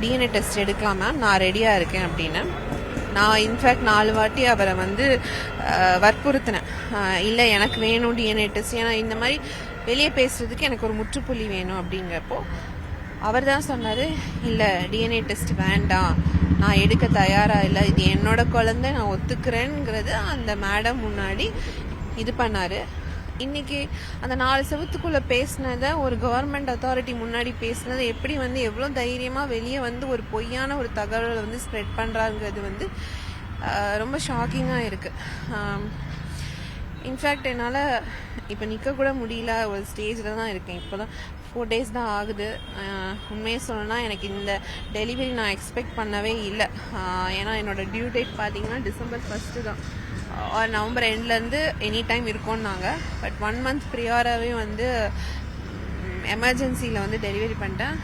DNA test எடுக்கலாம் ma'am, நான் ரெடியாக இருக்கேன் அப்படின்னு. நான் இன்ஃபேக்ட் 4 வாட்டி அவரை வந்து வற்புறுத்தினேன், இல்லை எனக்கு வேணும் டிஎன்ஏ டெஸ்ட், ஏன்னா இந்த மாதிரி வெளியே பேசுறதுக்கு எனக்கு ஒரு முற்றுப்புள்ளி வேணும் அப்படிங்கிறப்போ அவர் தான் சொன்னார், இல்லை டிஎன்ஏ டெஸ்ட் வேண்டாம், நான் எடுக்க தயாராக இல்லை, இது என்னோட குழந்தை, நான் ஒத்துக்கிறேங்கிறது அந்த மேடம் முன்னாடி இது பண்ணார். இன்னைக்கு அந்த 4 செவத்துக்குள்ளே பேசினதை, ஒரு கவர்மெண்ட் அத்தாரிட்டி முன்னாடி பேசினதை எப்படி வந்து எவ்வளோ தைரியமாக வெளியே வந்து ஒரு பொய்யான ஒரு தகவலை வந்து ஸ்ப்ரெட் பண்ணுறாங்கிறது வந்து ரொம்ப ஷாக்கிங்காக இருக்குது. இன்ஃபேக்ட் என்னால் இப்போ நிற்க கூட முடியல, ஒரு ஸ்டேஜில் தான் இருக்கேன். இப்போ தான் 4 days தான் ஆகுது. உண்மையை சொல்லணும்னா எனக்கு இந்த டெலிவரி நான் எக்ஸ்பெக்ட் பண்ணவே இல்லை. ஏன்னா என்னோடய டியூ டேட் பார்த்தீங்கன்னா December 1 தான், நவம்பர் எண்ட்லேருந்து எனி டைம் இருக்கோன்னாங்க. பட் 1 month ப்ரியாராகவே வந்து எமர்ஜென்சியில் வந்து டெலிவரி பண்ணிட்டேன்.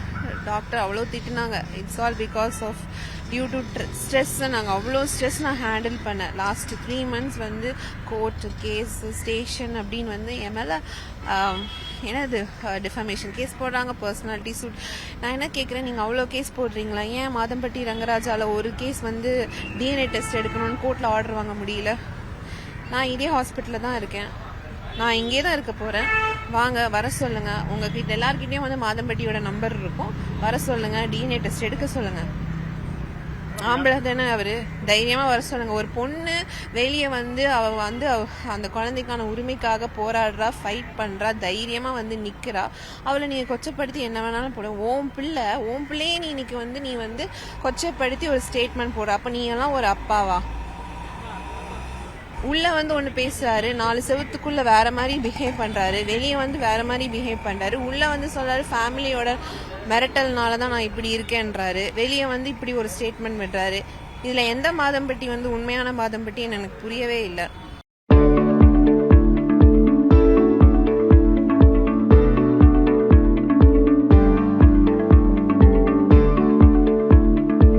டாக்டர் அவ்வளோ திட்டினாங்க, it's all because of due to stress. நாங்கள் அவ்வளோ ஸ்ட்ரெஸ் நான் ஹேண்டில் பண்ணேன். லாஸ்ட் 3 months வந்து கோர்ட் கேஸ், ஸ்டேஷன் அப்படின்னு வந்து என் மேலே என்னது டிஃபமேஷன் கேஸ் போடுறாங்க, பர்சனாலிட்டி சூட். நான் என்ன கேட்குறேன், நீங்கள் அவ்வளோ கேஸ் போடுறீங்களா, ஏன் மாதம்பட்டி ரங்கராஜாவில் ஒரு கேஸ் வந்து டிஎன்ஏ டெஸ்ட் எடுக்கணும்னு கோர்ட்டில் ஆர்டர் வாங்க முடியல? நான் இதே ஹாஸ்பிட்டலில் தான் இருக்கேன், நான் இங்கே தான் இருக்க போகிறேன், வாங்க வர சொல்லுங்கள். உங்ககிட்ட எல்லாருக்கிட்டையும் வந்து மாதம்பட்டியோட நம்பர் இருக்கும், வர சொல்லுங்கள், டிஎன்ஏ டெஸ்ட் எடுக்க சொல்லுங்கள். ஆம்பளை தானே அவர், தைரியமாக வர சொல்லுங்கள். ஒரு பொண்ணு வெளியே வந்து அவள் வந்து அந்த குழந்தைக்கான உரிமைக்காக போராடுறா, ஃபைட் பண்ணுறா, தைரியமாக வந்து நிற்கிறா. அவளை நீங்கள் கொச்சப்படுத்தி என்ன வேணாலும் போட, ஓம் பிள்ளையே நீ இன்னைக்கு வந்து நீ வந்து கொச்சப்படுத்தி ஒரு ஸ்டேட்மெண்ட் போடுற, அப்போ நீ எல்லாம் ஒரு அப்பாவா? உள்ளே வந்து ஒன்று பேசுகிறாரு, 4 செவத்துக்குள்ளே வேறு மாதிரி பிஹேவ் பண்ணுறாரு, வெளியே வந்து வேறு மாதிரி பிஹேவ் பண்ணுறாரு. உள்ளே வந்து சொல்கிறாரு ஃபேமிலியோட மிரட்டல்னால தான் நான் இப்படி இருக்கேன்றாரு, வெளியே வந்து இப்படி ஒரு ஸ்டேட்மெண்ட் விடுறாரு. இதில் எந்த மாதம்பட்டி வந்து உண்மையான மாதம்பட்டின்னு எனக்கு புரியவே இல்லை.